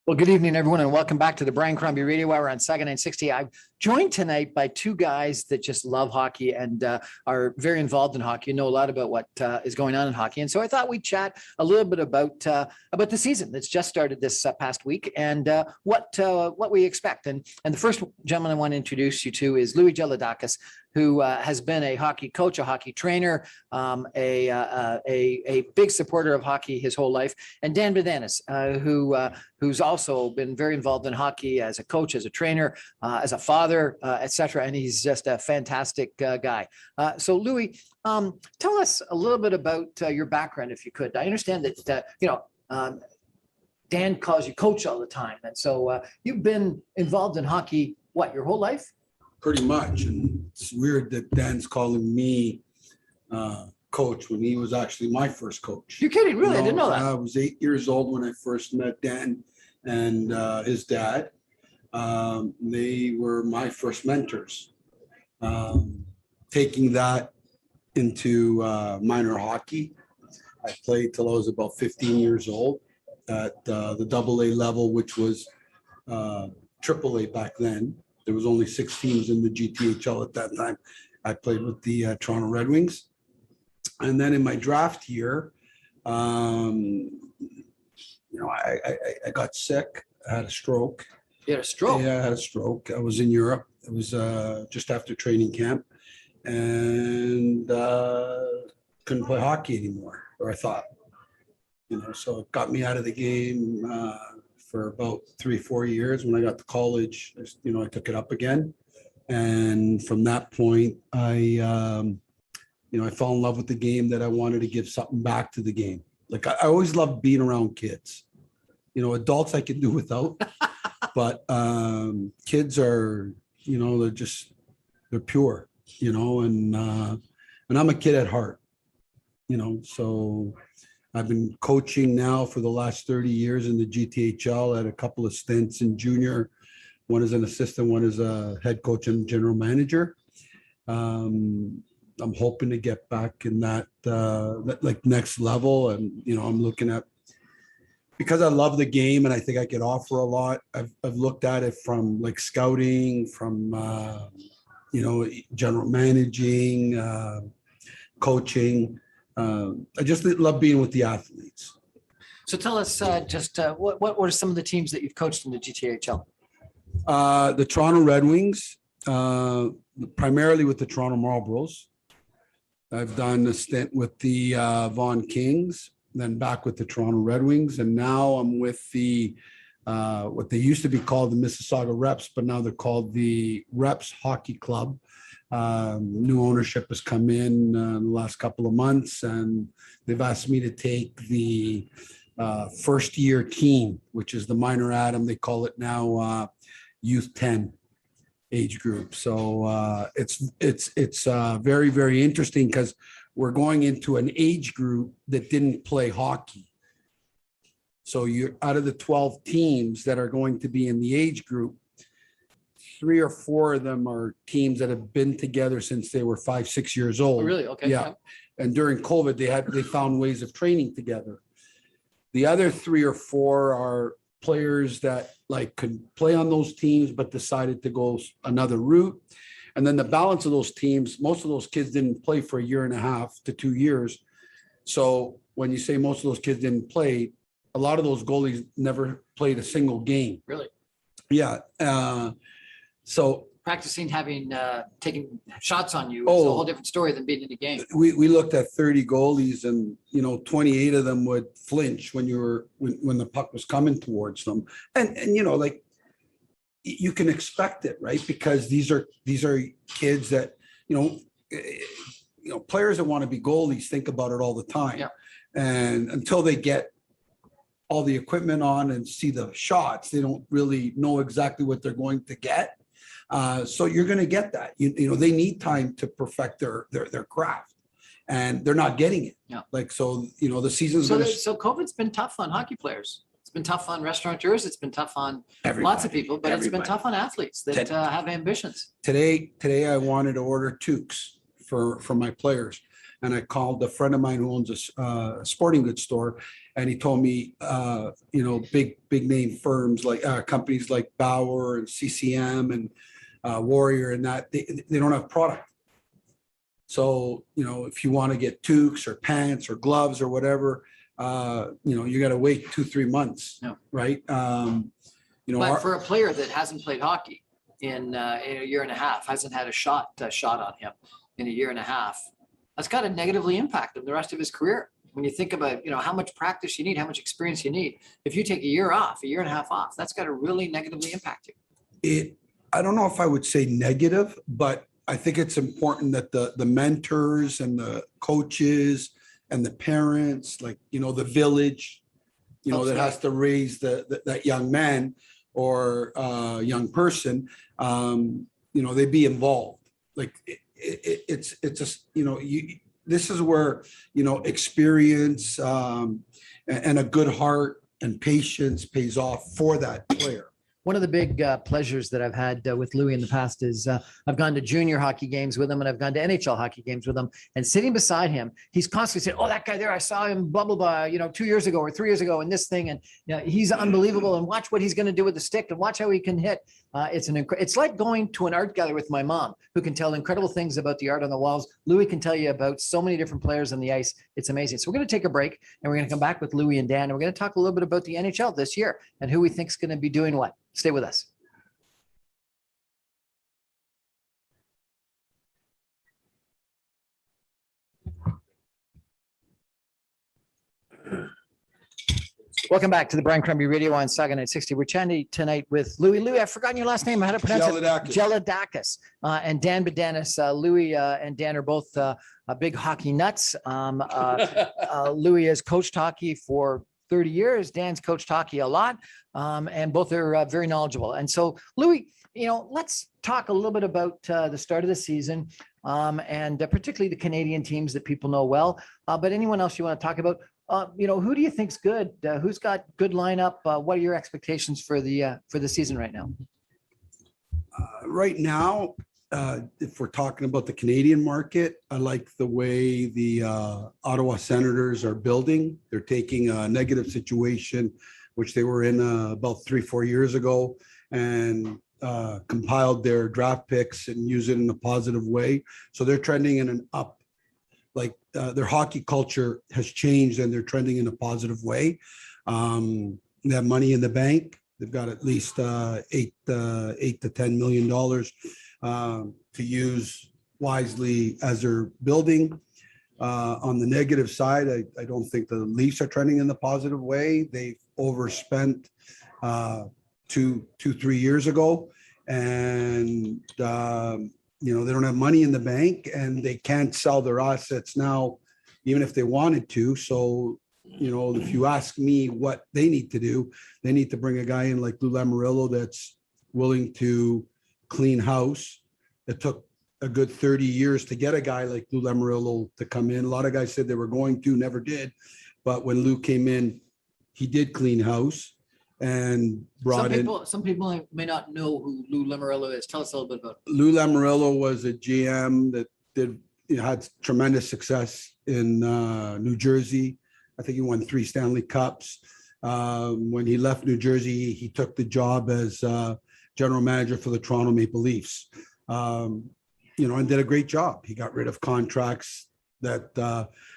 Well, good evening, everyone, and welcome back to the Brian Crombie Radio Hour on Saga 960. I'm joined tonight by two guys that just love hockey and are very involved in hockey and know a lot about what is going on in hockey. And so I thought we'd chat a little bit about the season that's just started this past week and what we expect. And the first gentleman I want to introduce you to is Louie, who has been a hockey coach, a hockey trainer, a big supporter of hockey his whole life, and Dan Badanis, who's also been very involved in hockey as a coach, as a trainer, as a father, etc. And he's just a fantastic guy. So Louie, tell us a little bit about your background, if you could. I understand that Dan calls you coach all the time, and so you've been involved in hockey your whole life? Pretty much. And it's weird that Dan's calling me coach when he was actually my first coach. You're kidding, really? I didn't know that. I was 8 years old when I first met Dan and his dad. They were my first mentors. Taking that into minor hockey, I played till I was about 15 years old at the AA level, which was AAA back then. There was only 6 teams in the GTHL at that time. I played with the Toronto Red Wings. And then in my draft year, I got sick. I had a stroke. You had a stroke? Yeah, I had a stroke. I was in Europe. It was just after training camp. And couldn't play hockey anymore, or I thought. So it got me out of the game for about 3-4 years. When I got to college, I took it up again. And from that point, I fell in love with the game, that I wanted to give something back to the game. Like I always loved being around kids. Adults I can do without, but kids are, they're pure, and I'm a kid at heart, so I've been coaching now for the last 30 years in the GTHL. I had a couple of stints in junior, one as an assistant, one as a head coach and general manager. I'm hoping to get back in that next level. And, I'm looking at, because I love the game and I think I could offer a lot. I've looked at it from like scouting, from, general managing, coaching. I just love being with the athletes. So tell us what were some of the teams that you've coached in the GTHL? The Toronto Red Wings, primarily with the Toronto Marlboros. I've done a stint with the Vaughan Kings, then back with the Toronto Red Wings, and now I'm with the what they used to be called the Mississauga Reps, but now they're called the Reps Hockey Club. New ownership has come in the last couple of months, and they've asked me to take the first year team, which is the minor Adam. They call it now Youth 10 age group. So it's very, very interesting, because we're going into an age group that didn't play hockey. So you're out of the 12 teams that are going to be in the age group, 3 or 4 of them are teams that have been together since they were 5-6 years old. Oh, really? Okay. Yeah. And during COVID, they found ways of training together. The other 3 or 4 are players that could play on those teams, but decided to go another route. And then the balance of those teams, most of those kids didn't play for 1.5 to 2 years. So when you say most of those kids didn't play, a lot of those goalies never played a single game. Really? Yeah. So practicing taking shots on you is a whole different story than being in the game. We looked at 30 goalies, and 28 of them would flinch when the puck was coming towards them, and you can expect it, right? Because these are kids that players that want to be goalies think about it all the time. Yeah. And until they get all the equipment on and see the shots, they don't really know exactly what they're going to get. So you're going to get that. They need time to perfect their craft, and they're not getting it. Yeah. The season's so COVID's been tough on hockey players. It's been tough on restaurateurs. It's been tough on lots of people, but it's been tough on athletes that have ambitions. Today I wanted to order toques for my players. And I called a friend of mine who owns a sporting goods store, and he told me, big name firms like companies like Bauer and CCM and Warrior, and that they don't have product. So, if you want to get toques or pants or gloves or whatever, you got to wait 2-3 months, Yeah. right? But for a player that hasn't played hockey in a year and a half, hasn't had a shot on him in a year and a half, that's got to negatively impact him the rest of his career. When you think about, how much practice you need, how much experience you need, if you take a year and a half off, that's got to really negatively impact you. I don't know if I would say negative, but I think it's important that the mentors and the coaches and the parents, like, the village, that has to raise that young man or young person, they be involved. Like it's just, this is where, experience and a good heart and patience pays off for that player. One of the big pleasures that I've had with Louie in the past is I've gone to junior hockey games with him, and I've gone to NHL hockey games with him. And sitting beside him, he's constantly saying, "Oh, that guy there, I saw him, blah blah blah, 2 years ago or 3 years ago, in this thing, and he's unbelievable. And watch what he's going to do with the stick, and watch how he can hit." It's like going to an art gallery with my mom, who can tell incredible things about the art on the walls. Louie can tell you about so many different players on the ice. It's amazing. So we're going to take a break, and we're going to come back with Louie and Dan, and we're going to talk a little bit about the NHL this year and who we think is going to be doing what. Stay with us. Welcome back to the Brian Crombie Radio on Saga 960. We're chatting tonight with Louie. Louie, I've forgotten your last name. How to pronounce it? Jeladakis. And Dan Bedanis. Louie and Dan are both big hockey nuts. Louie has coached hockey for 30 years. Dan's coached hockey a lot, and both are very knowledgeable. And so, Louie, let's talk a little bit about the start of the season, and particularly the Canadian teams that people know well. But anyone else you want to talk about? Who do you think's good? Who's got good lineup? What are your expectations for the season right now? Right now, if we're talking about the Canadian market, I like the way the Ottawa Senators are building. They're taking a negative situation, which they were in about 3-4 years ago, and compiled their draft picks and use it in a positive way. So they're trending in an up. Like their hockey culture has changed, and they're trending in a positive way. They have money in the bank. They've got at least $8 to $10 million to use wisely as they're building. On the negative side, I don't think the Leafs are trending in the positive way. They've overspent 2-3 years ago, and they don't have money in the bank, and they can't sell their assets now, even if they wanted to. So, if you ask me what they need to do, they need to bring a guy in like Lou Lamoriello that's willing to clean house. It took a good 30 years to get a guy like Lou Lamoriello to come in. A lot of guys said they were going to, never did. But when Lou came in, he did clean house and brought some people may not know who Lou Lamoriello is. Tell us a little bit about it. Lou Lamoriello was a GM that had tremendous success in New Jersey. I think he won 3 Stanley Cups. When he left New Jersey, he took the job as general manager for the Toronto Maple Leafs, and did a great job. He got rid of contracts that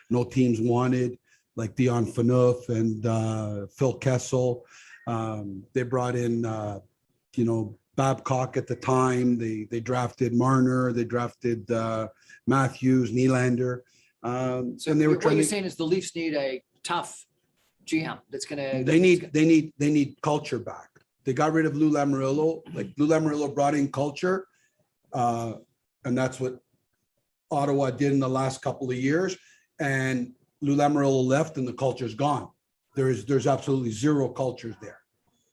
no teams wanted, like Dion Phaneuf and Phil Kessel. They brought in, Babcock at the time. They drafted Marner. They drafted Matthews, Nylander. And they were what you're saying is the Leafs need a tough GM that's going to. They need culture back. They got rid of Lou Lamoriello. Like Lou Lamoriello brought in culture, and that's what Ottawa did in the last couple of years. And Lou Lamoriello left, and the culture's gone. There's absolutely zero cultures there.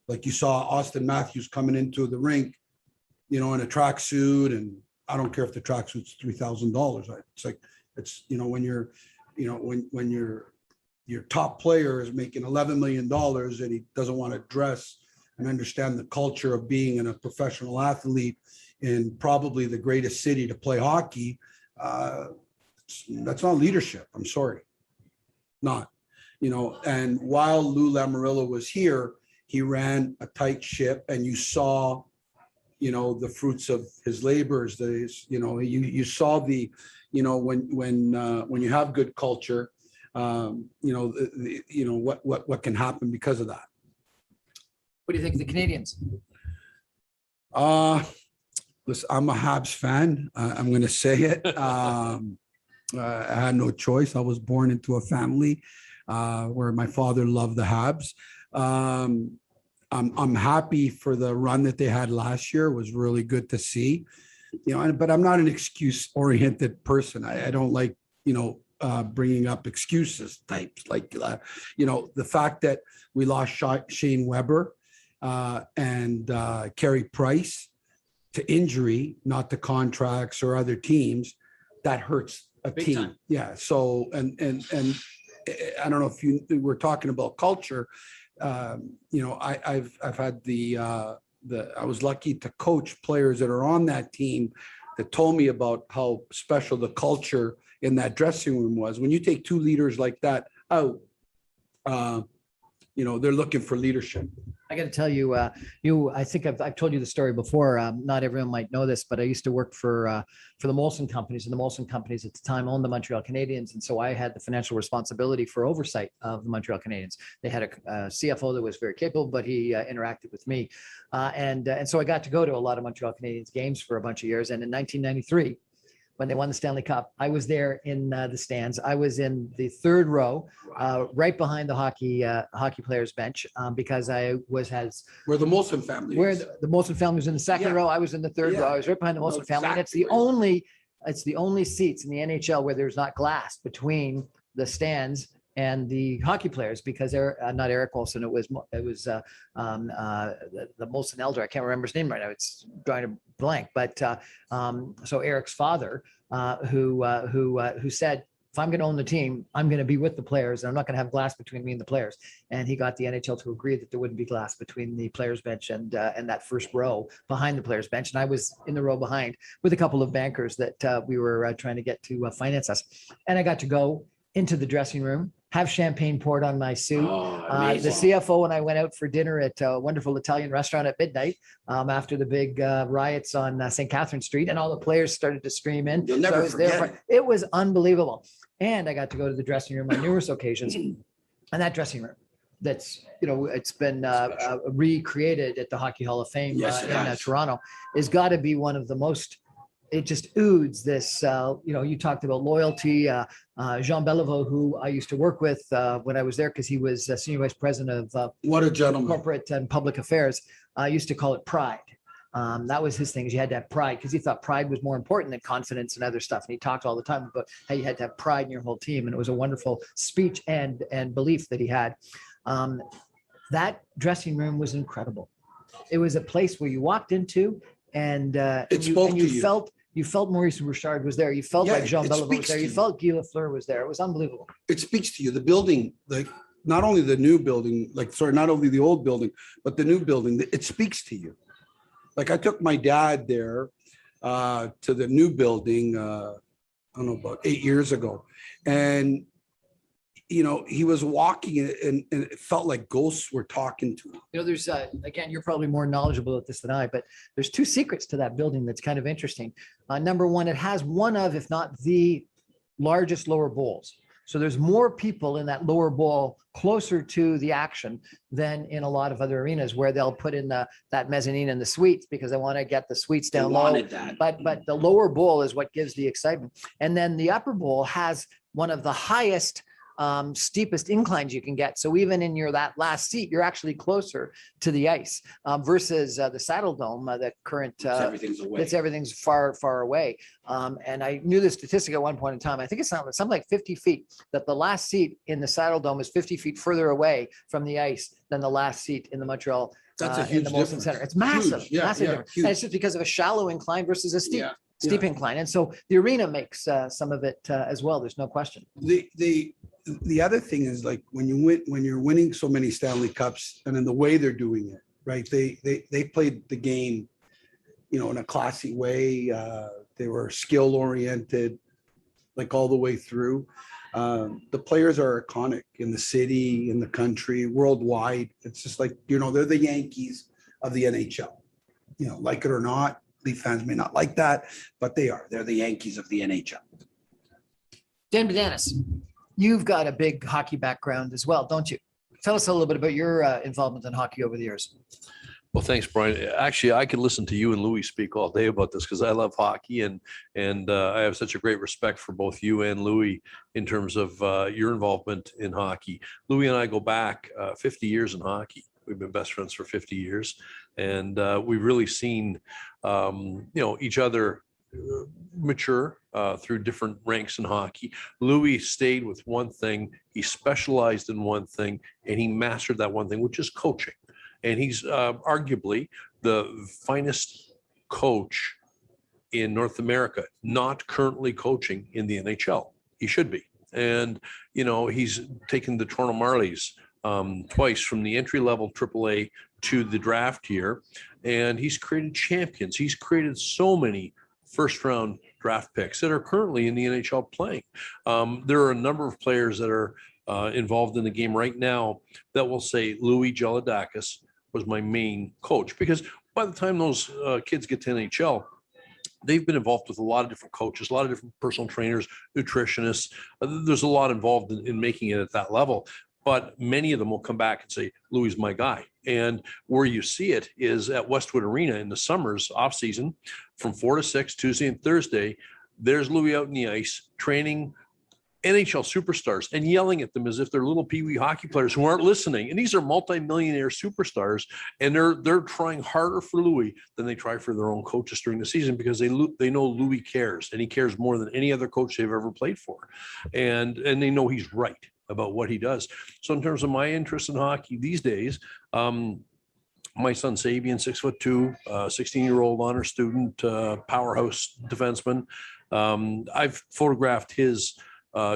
Like you saw Austin Matthews coming into the rink, in a tracksuit, and I don't care if the tracksuit's $3,000. It's like, when you're, when your top player is making $11 million and he doesn't want to dress and understand the culture of being a professional athlete in probably the greatest city to play hockey, That's not leadership. I'm sorry. Not, and while Lou Lamorilla was here, he ran a tight ship, and you saw, the fruits of his labors. You saw when you have good culture, what can happen because of that. What do you think of the Canadians? Listen, I'm a Habs fan. I'm going to say it. I had no choice. I was born into a family where my father loved the Habs. I'm happy for the run that they had last year. It was really good to see. But I'm not an excuse-oriented person. I don't like, bringing up excuses types. Like, the fact that we lost Shane Weber and Carey Price to injury, not to contracts or other teams, that hurts a Big team. time. Yeah. So, and I don't know if we're talking about culture. I've had I was lucky to coach players that are on that team that told me about how special the culture in that dressing room was. When you take two leaders like that out, they're looking for leadership. I got to tell you, I think I've told you the story before. Not everyone might know this, but I used to work for the Molson companies, and the Molson companies at the time owned the Montreal Canadiens, and so I had the financial responsibility for oversight of the Montreal Canadiens. They had a CFO that was very capable, but he interacted with me, and so I got to go to a lot of Montreal Canadiens games for a bunch of years. And in 1993. When they won the Stanley Cup, I was there in the stands. I was in the third row, right behind the hockey players bench, because I has Where the Molson family where is. the Molson family was in the second row. I was in the third row. I was right behind the Molson family. And it's the only seats in the NHL where there's not glass between the stands and the hockey players, because not Eric Olson, it was the Molson elder. I can't remember his name right now. It's drawing a blank. But so Eric's father, who said, if I'm going to own the team, I'm going to be with the players, and I'm not going to have glass between me and the players. And he got the NHL to agree that there wouldn't be glass between the players bench and that first row behind the players bench. And I was in the row behind with a couple of bankers that we were trying to get to finance us. And I got to go into the dressing room, have champagne poured on my suit. The CFO and I went out for dinner at a wonderful Italian restaurant at midnight after the big riots on St. Catherine Street, and all the players started to stream in. You'll never forget it. It was unbelievable. And I got to go to the dressing room on numerous occasions. And that dressing room, that's, it's been recreated at the Hockey Hall of Fame in Toronto, has got to be one of the most, it just oozes this, you talked about loyalty. Jean Beliveau, who I used to work with when I was there, because he was senior vice president of what a gentleman, corporate and public affairs, used to call it pride. That was his thing, is you had to have pride, because he thought pride was more important than confidence and other stuff. And he talked all the time about how you had to have pride in your whole team. And it was a wonderful speech and belief that he had. That dressing room was incredible. It was a place where you walked into and you felt Maurice Richard was there. You felt like Jean Beliveau was there. You felt Guy Lafleur was there. It was unbelievable. It speaks to you. The building, like not only the new building, not only the old building, but the new building, it speaks to you. Like I took my dad there to the new building, I don't know, about 8 years ago. And, he was walking and it felt like ghosts were talking to him. There's, again, you're probably more knowledgeable at this than I, but there's two secrets to that building that's kind of interesting. Number one, it has one of, if not the largest lower bowls. So there's more people in that lower bowl closer to the action than in a lot of other arenas, where they'll put in that mezzanine and the suites because they want to get the suites down low. But the lower bowl is what gives the excitement. And then the upper bowl has one of the highest, steepest inclines you can get. So even in that last seat, you're actually closer to the ice versus the Saddle Dome, the current, everything's far, far away. And I knew the statistic at one point in time. I think it's something like 50 feet, that the last seat in the Saddle Dome is 50 feet further away from the ice than the last seat in the Montreal. That's a huge in the Molson Center. It's massive, massive difference. Huge. And it's just because of a shallow incline versus a steep incline. And so the arena makes some of it as well. There's no question. The other thing is, like when you're winning so many Stanley Cups, and in the way they're doing it, right? They played the game, in a classy way. They were skill oriented. like all the way through. The players are iconic in the city, in the country, worldwide. It's just like, they're the Yankees of the NHL. Like it or not, Leaf fans may not like that, but they are. They're the Yankees of the NHL. Dan Badanis, you've got a big hockey background as well, don't you? Tell us a little bit about your involvement in hockey over the years. Well, thanks, Brian. Actually, I could listen to you and Louie speak all day about this because I love hockey and I have such a great respect for both you and Louie in terms of your involvement in hockey. Louie and I go back 50 years in hockey. We've been best friends for 50 years, and we've really seen, each other mature through different ranks in hockey. Louie stayed with one thing. He specialized in one thing, and he mastered that one thing, which is coaching. And he's arguably the finest coach in North America, not currently coaching in the NHL. He should be. And, he's taken the Toronto Marlies twice from the entry-level AAA to the draft year, and he's created champions. He's created so many first-round draft picks that are currently in the NHL playing. There are a number of players that are involved in the game right now that will say Louie Gelidakis was my main coach, because by the time those kids get to NHL, they've been involved with a lot of different coaches, a lot of different personal trainers, nutritionists. There's a lot involved in making it at that level, but many of them will come back and say, Louie's my guy. And where you see it is at Westwood Arena in the summers off season from 4 to 6, Tuesday and Thursday. There's Louie out in the ice training NHL superstars and yelling at them as if they're little peewee hockey players who aren't listening. And these are multimillionaire superstars, and they're trying harder for Louie than they try for their own coaches during the season, because they know Louie cares, and he cares more than any other coach they've ever played for, and they know he's right about what he does. So in terms of my interest in hockey these days, my son Sabian, 6'2", 16-year-old honor student, powerhouse defenseman. I've photographed his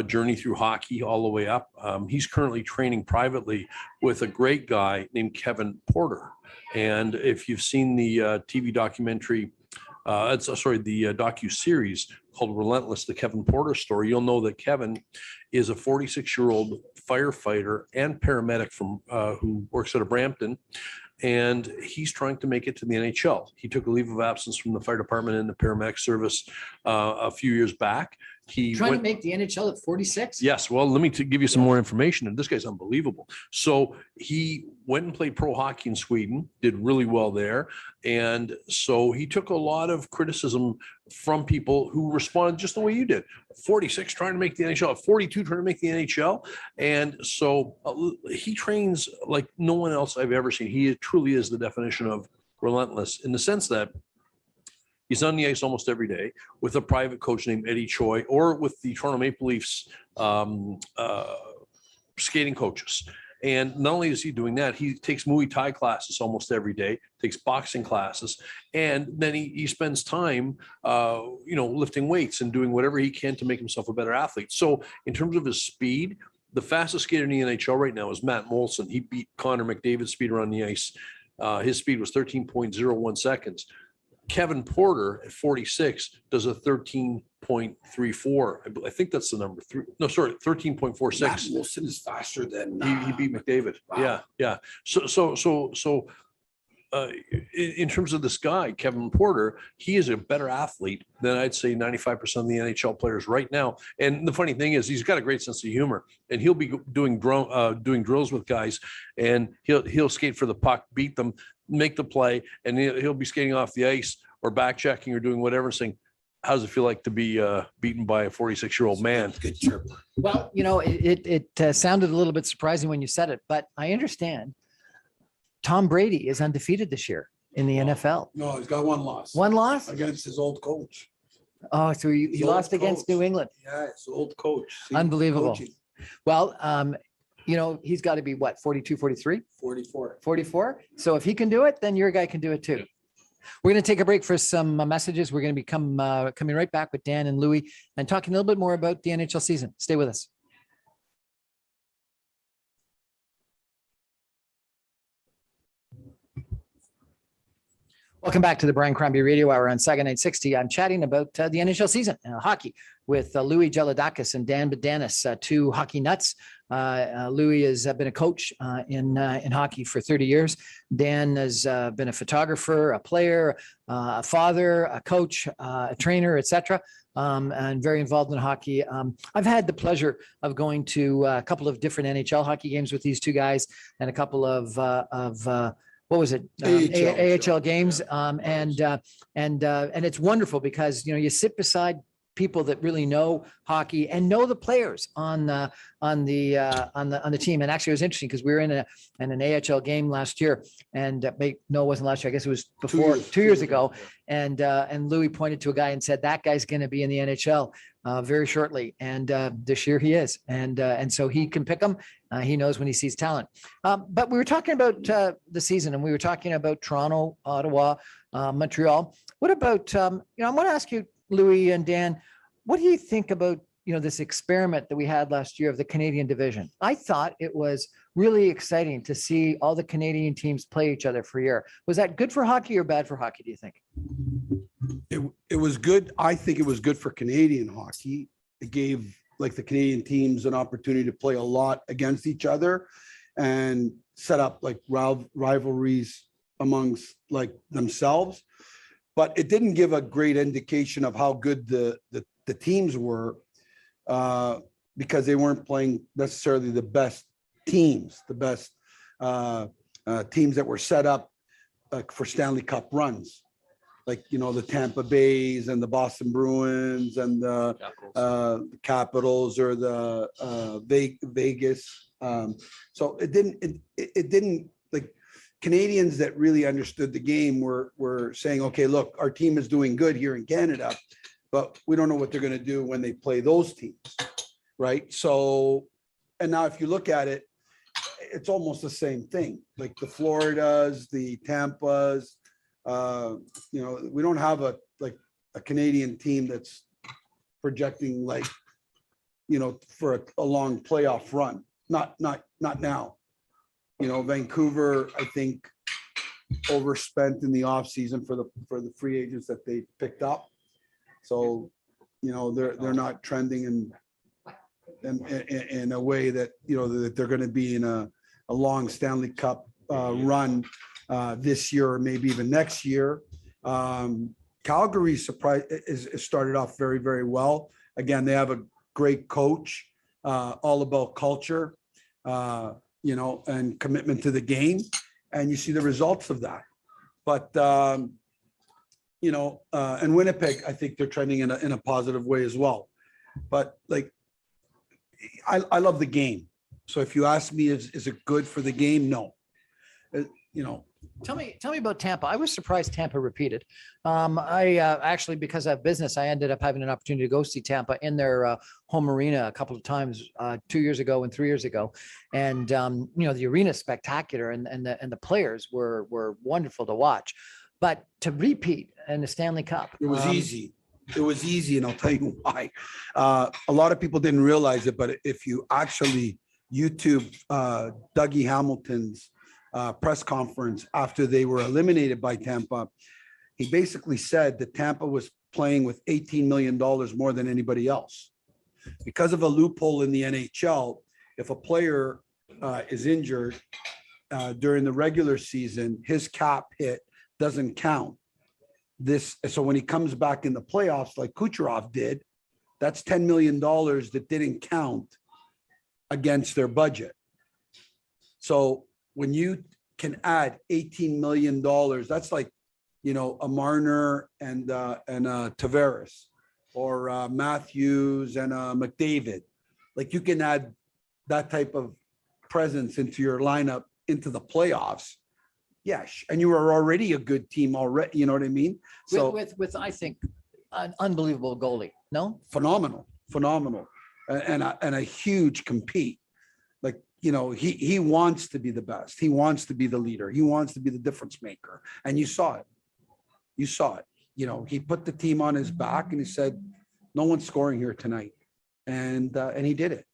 journey through hockey all the way up. He's currently training privately with a great guy named Kevin Porter. And if you've seen the TV documentary, the docu-series called Relentless, the Kevin Porter story, you'll know that Kevin is a 46-year-old firefighter and paramedic from who works out of Brampton. And he's trying to make it to the NHL. He took a leave of absence from the fire department and the paramedic service a few years back. He Trying to make the NHL at 46? Yes. Well, let me give you some more information. And this guy's unbelievable. So he went and played pro hockey in Sweden, did really well there. And so he took a lot of criticism from people who responded just the way you did. 46 trying to make the NHL, 42 trying to make the NHL. And so he trains like no one else I've ever seen. He truly is the definition of relentless, in the sense that he's on the ice almost every day with a private coach named Eddie Choi, or with the Toronto Maple Leafs skating coaches. And not only is he doing that, he takes Muay Thai classes almost every day, takes boxing classes, and then he spends time, lifting weights and doing whatever he can to make himself a better athlete. So in terms of his speed, the fastest skater in the NHL right now is Matt Molson. He beat Connor McDavid's speed around the ice. His speed was 13.01 seconds. Kevin Porter at 46 does a 13.34. I think that's the number. 13.46. Matt Wilson is faster than He beat McDavid. Wow. Yeah. So in terms of this guy, Kevin Porter, he is a better athlete than I'd say 95% of the NHL players right now. And the funny thing is, he's got a great sense of humor, and he'll be doing drills with guys, and he'll skate for the puck, beat them, make the play, and he'll be skating off the ice or back checking or doing whatever, saying, how does it feel like to be beaten by a 46-year-old man? Good chirp. Well, it sounded a little bit surprising when you said it, but I understand Tom Brady is undefeated this year in the NFL. No, he's got one loss. One loss? Against his old coach. Oh, so he His lost old against coach. New England. Yeah, his old coach. See, Unbelievable. coaching. Well, he's got to be what, 42, 43, 44. 44? So if he can do it, then your guy can do it too. We're going to take a break for some messages. We're going to be coming right back with Dan and Louie and talking a little bit more about the NHL season. Stay with us. Welcome back to the Brian Crombie Radio Hour on Saga 960. I'm chatting about the NHL season, hockey, with Louie Gelidakis and Dan Badanis, two hockey nuts. Louie has been a coach in hockey for 30 years. Dan has been a photographer, a player, a father, a coach, a trainer, etc., and very involved in hockey. I've had the pleasure of going to a couple of different NHL hockey games with these two guys and a couple of what was it? AHL games. And it's wonderful because, you sit beside people that really know hockey and know the players on the team. And actually it was interesting because we were in an AHL game last year, and it wasn't last year. I guess it was before 2 years ago. And Louis pointed to a guy and said, that guy's going to be in the NHL very shortly. And this year he is. And so he can pick them. He knows when he sees talent. But we were talking about the season, and we were talking about Toronto, Ottawa, Montreal. What about, I want to ask you, Louis and Dan, what do you think about, this experiment that we had last year of the Canadian division? I thought it was really exciting to see all the Canadian teams play each other for a year. Was that good for hockey or bad for hockey, do you think? It was good. I think it was good for Canadian hockey. It gave the Canadian teams an opportunity to play a lot against each other and set up rivalries amongst themselves. But it didn't give a great indication of how good the teams were, because they weren't playing necessarily the best teams, the best teams that were set up for Stanley Cup runs, the Tampa Bays and the Boston Bruins and the Capitals or the Vegas. So it didn't Canadians that really understood the game were saying, okay, look, our team is doing good here in Canada, but we don't know what they're going to do when they play those teams, right? So, and now if you look at it, it's almost the same thing. Like the Floridas, the Tampas, we don't have a Canadian team that's projecting for a long playoff run. Not now. Vancouver, I think, overspent in the offseason for the free agents that they picked up. So, they're not trending in a way that, that they're going to be in a long Stanley Cup run this year or maybe even next year. Calgary is started off very, very well. Again, they have a great coach, all about culture. And commitment to the game, and you see the results of that. But and Winnipeg, I think they're trending in a positive way as well. But I love the game. So if you ask me, is it good for the game? No. Tell me about Tampa. I was surprised Tampa repeated. I actually, because of business, I ended up having an opportunity to go see Tampa in their home arena a couple of times 2 years ago and 3 years ago. And, the arena is spectacular, and the players were wonderful to watch. But to repeat in the Stanley Cup. It was easy. It was easy, and I'll tell you why. A lot of people didn't realize it, but if you actually YouTube Dougie Hamilton's press conference after they were eliminated by Tampa, he basically said that Tampa was playing with $18 million more than anybody else. Because of a loophole in the NHL, if a player is injured during the regular season, his cap hit doesn't count. So when he comes back in the playoffs, like Kucherov did, that's $10 million that didn't count against their budget. So when you can add $18 million, that's like, a Marner and Tavares, or Matthews and McDavid. Like, you can add that type of presence into your lineup into the playoffs. Yes, and you are already a good team already. You know what I mean? So with I think an unbelievable goalie. No, phenomenal, and a huge compete. He wants to be the best. He wants to be the leader. He wants to be the difference maker. And you saw it. He put the team on his back and he said, no one's scoring here tonight. And he did it.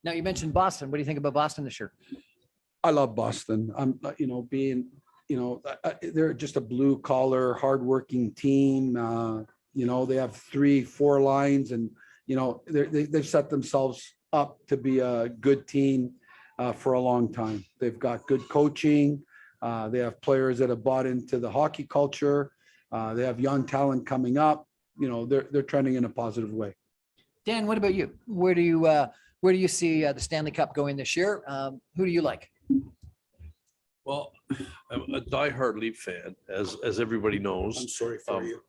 Now, you mentioned Boston. What do you think about Boston this year? I love Boston. I'm, being they're just a blue collar, hardworking team. They have 3-4 lines, and they've set themselves up to be a good team for a long time. They've got good coaching. They have players that have bought into the hockey culture. They have young talent coming up. They're trending in a positive way. Dan, what about you? Where do you see the Stanley Cup going this year? Who do you like? Well, I'm a diehard Leaf fan, as everybody knows. I'm sorry for you.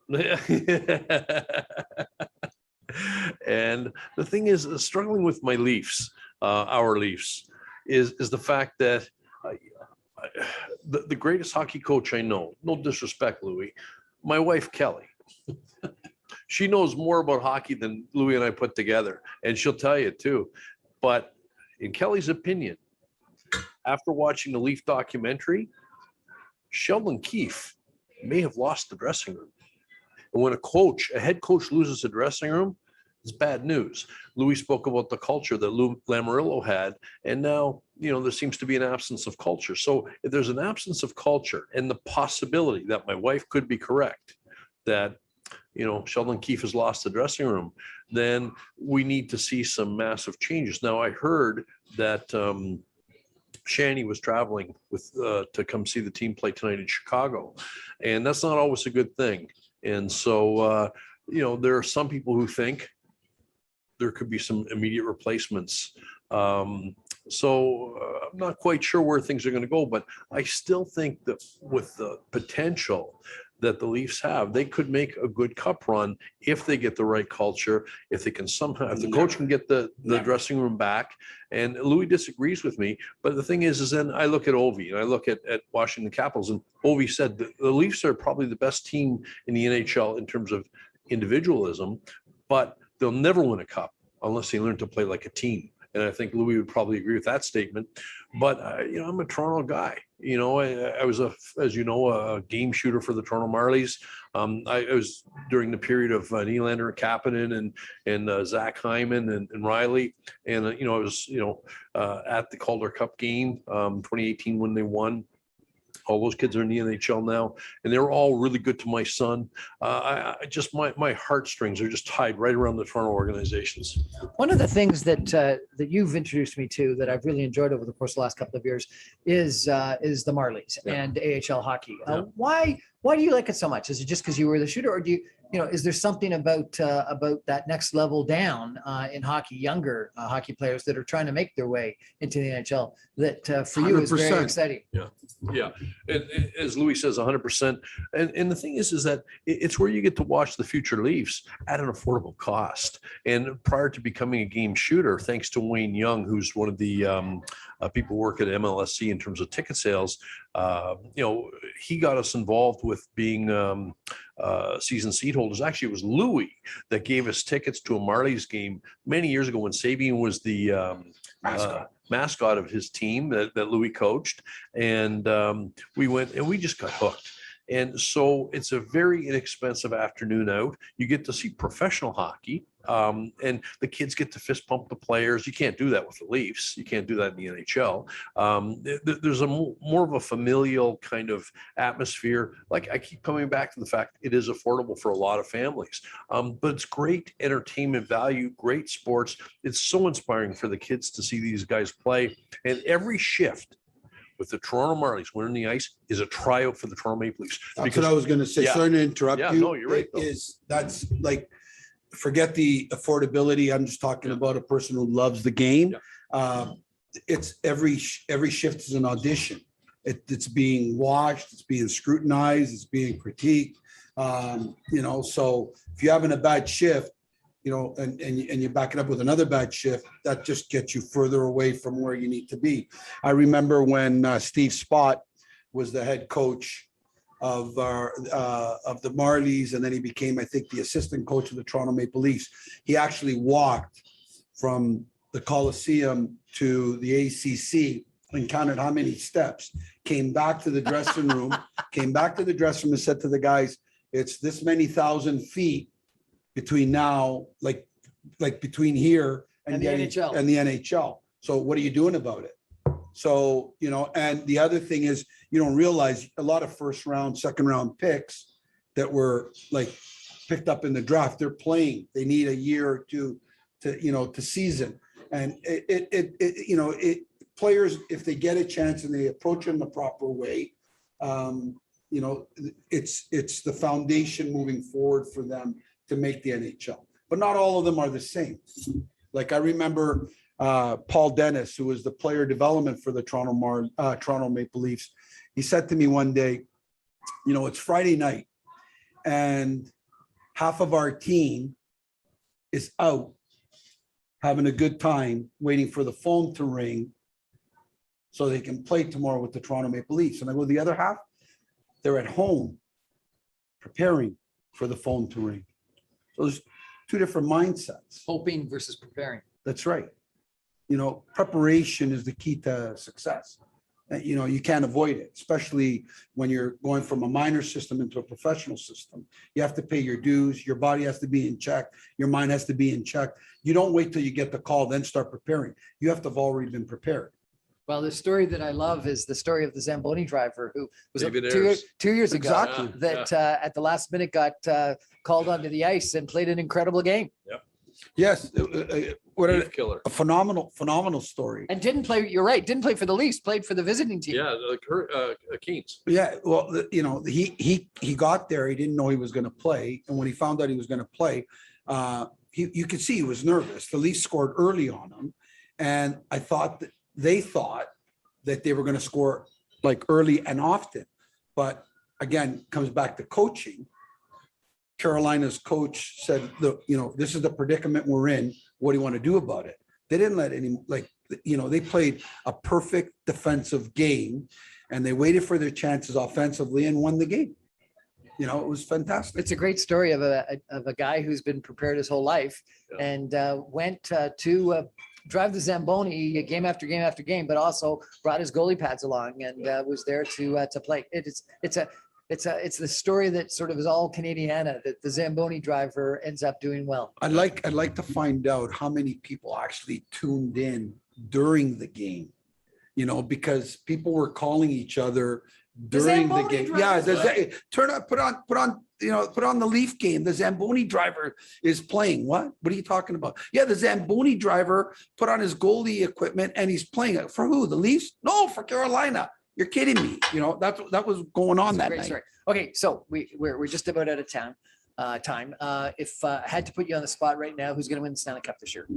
And the thing is, struggling with my Leafs, our Leafs, is the fact that the greatest hockey coach I know, no disrespect, Louie, my wife, Kelly. She knows more about hockey than Louie and I put together, and she'll tell you too. But in Kelly's opinion, after watching the Leaf documentary, Sheldon Keefe may have lost the dressing room. And when a head coach loses a dressing room, it's bad news. Louis spoke about the culture that Lou Lamoriello had, and now, there seems to be an absence of culture. So if there's an absence of culture and the possibility that my wife could be correct, that, Sheldon Keefe has lost the dressing room, then we need to see some massive changes. Now, I heard that Shanny was traveling to come see the team play tonight in Chicago, and that's not always a good thing. And so, there are some people who think there could be some immediate replacements. So I'm not quite sure where things are going to go, but I still think that with the potential that the Leafs have, they could make a good cup run if they get the right culture, if they can somehow, if the coach can get the dressing room back. And Louis disagrees with me, but the thing is then I look at Ovi and I look at Washington Capitals, and Ovi said the Leafs are probably the best team in the NHL in terms of individualism, but they'll never win a cup unless they learn to play like a team. And I think Louis would probably agree with that statement. But, I'm a Toronto guy. I was, as you know, a game shooter for the Toronto Marlies. I was during the period of Nylander, Kapanen, and Zach Hyman and Riley. And, I was, at the Calder Cup game, 2018 when they won. All those kids are in the NHL now, and they're all really good to my son. I just my heartstrings are just tied right around the Toronto organizations. One of the things that you've introduced me to that I've really enjoyed over the course of the last couple of years is the Marlies and AHL hockey. Why do you like it so much? Is it just because you were the shooter, or do you? Is there something about that next level down in hockey, younger hockey players that are trying to make their way into the NHL that for you is very 100%. exciting? Yeah. And as Louis says, 100%. And the thing is that it's where you get to watch the future Leafs at an affordable cost. And prior to becoming a game shooter, thanks to Wayne Young, who's one of the people who work at MLSC in terms of ticket sales, he got us involved with being season seat holders. Actually, it was Louis that gave us tickets to a Marlies game many years ago when Sabian was the mascot of his team that Louis coached. And we went and we just got hooked. And so it's a very inexpensive afternoon out. You get to see professional hockey, and the kids get to fist pump the players. You can't do that with the Leafs. You can't do that in the NHL. There's a more of a familial kind of atmosphere. Like I keep coming back to the fact it is affordable for a lot of families, but it's great entertainment value, great sports. It's so inspiring for the kids to see these guys play. And every shift with the Toronto Marlies winning the ice is a tryout for the Toronto Maple Leafs. That's what I was going to say. Sorry to interrupt you. No, you're right. That's like, forget the affordability. I'm just talking about a person who loves the game. It's every shift is an audition. It's being watched. It's being scrutinized. It's being critiqued. So if you're having a bad shift, and you back it up with another bad shift, that just gets you further away from where you need to be. I remember when Steve Spott was the head coach of the Marlies, and then he became, I think, the assistant coach of the Toronto Maple Leafs. He actually walked from the Coliseum to the ACC and counted how many steps, came back to the dressing room, and said to the guys, it's this many thousand feet between now, like between here and the NHL. So what are you doing about it? So, and the other thing is you don't realize a lot of first round, second round picks that were like picked up in the draft, they're playing. They need a year or two to season. And players, if they get a chance and they approach them the proper way, it's the foundation moving forward for them to make the NHL. But not all of them are the same. Like I remember Paul Dennis, who was the player development for the Toronto Maple Leafs. He said to me one day, it's Friday night and half of our team is out having a good time waiting for the phone to ring so they can play tomorrow with the Toronto Maple Leafs. And I go, the other half, they're at home preparing for the phone to ring. So there's two different mindsets. Hoping versus preparing. That's right. Preparation is the key to success. You can't avoid it, especially when you're going from a minor system into a professional system. You have to pay your dues. Your body has to be in check. Your mind has to be in check. You don't wait till you get the call, then start preparing. You have to have already been prepared. Well, the story that I love is the story of the Zamboni driver who was David 2 years ago Exactly. that at the last minute got called onto the ice and played an incredible game. Yes. What Leaf killer. a phenomenal story. And didn't play, you're right, didn't play for the Leafs, played for the visiting team. Yeah, Keens. Yeah, well, he got there. He didn't know he was going to play, and when he found out he was going to play, you could see he was nervous. The Leafs scored early on him, and I thought that they thought that they were going to score like early and often, but again, comes back to coaching. Carolina's coach said, this is the predicament we're in. What do you want to do about it? They didn't let they played a perfect defensive game and they waited for their chances offensively and won the game. It was fantastic. It's a great story of a guy who's been prepared his whole life and went to drive the Zamboni game after game after game, but also brought his goalie pads along and was there to play. It's the story that sort of is all Canadiana, that the Zamboni driver ends up doing well. I'd like to find out how many people actually tuned in during the game, because people were calling each other during the game. Yeah, put on the Leaf game. The Zamboni driver is playing. What are you talking about? Yeah, the Zamboni driver put on his goalie equipment and he's playing it for who? The Leafs? No, for Carolina. You're kidding me. That was going on that night. Story. Okay, so we're just about out of time. If I had to put you on the spot right now, who's going to win the Stanley Cup this year?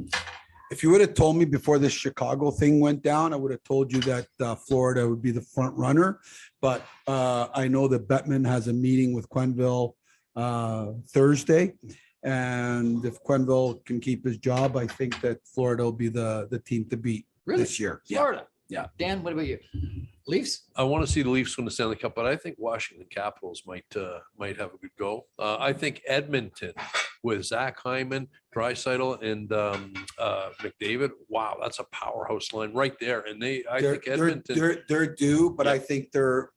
If you would have told me before this Chicago thing went down, I would have told you that Florida would be the front runner. But I know that Bettman has a meeting with Quenneville Thursday. And if Quenneville can keep his job, I think that Florida will be the team to beat this year. Florida. Yeah. Dan, what about you? Leafs? I want to see the Leafs win the Stanley Cup, but I think Washington Capitals might have a good go. I think Edmonton with Zach Hyman, Draisaitl, and McDavid. Wow, that's a powerhouse line right there. And I think Edmonton. They're due, but I think they're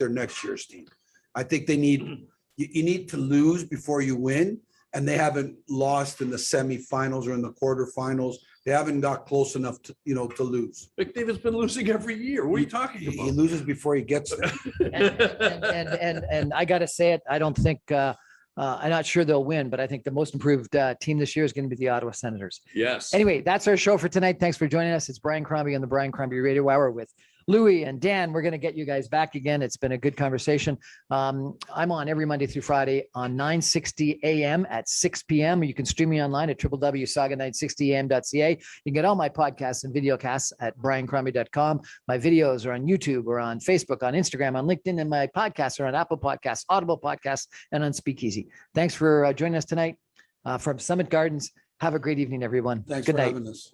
next year's team. I think they need you need to lose before you win, and they haven't lost in the semifinals or in the quarterfinals. They haven't got close enough to lose. McDavid's been losing every year. What are you talking He about? loses before he gets there. And I got to say it, I don't think I'm not sure they'll win, but I think the most improved team this year is going to be the Ottawa Senators. Yes. Anyway, that's our show for tonight. Thanks for joining us. It's Brian Crombie on the Brian Crombie Radio Hour with Louie and Dan. We're going to get you guys back again. It's been a good conversation. I'm on every Monday through Friday on 960 AM at 6 PM. You can stream me online at www.saga960am.ca. You can get all my podcasts and videocasts at briancrombie.com. My videos are on YouTube or on Facebook, on Instagram, on LinkedIn, and my podcasts are on Apple Podcasts, Audible Podcasts, and on Speakeasy. Thanks for joining us tonight from Summit Gardens. Have a great evening, everyone. Thanks Good for night. having us.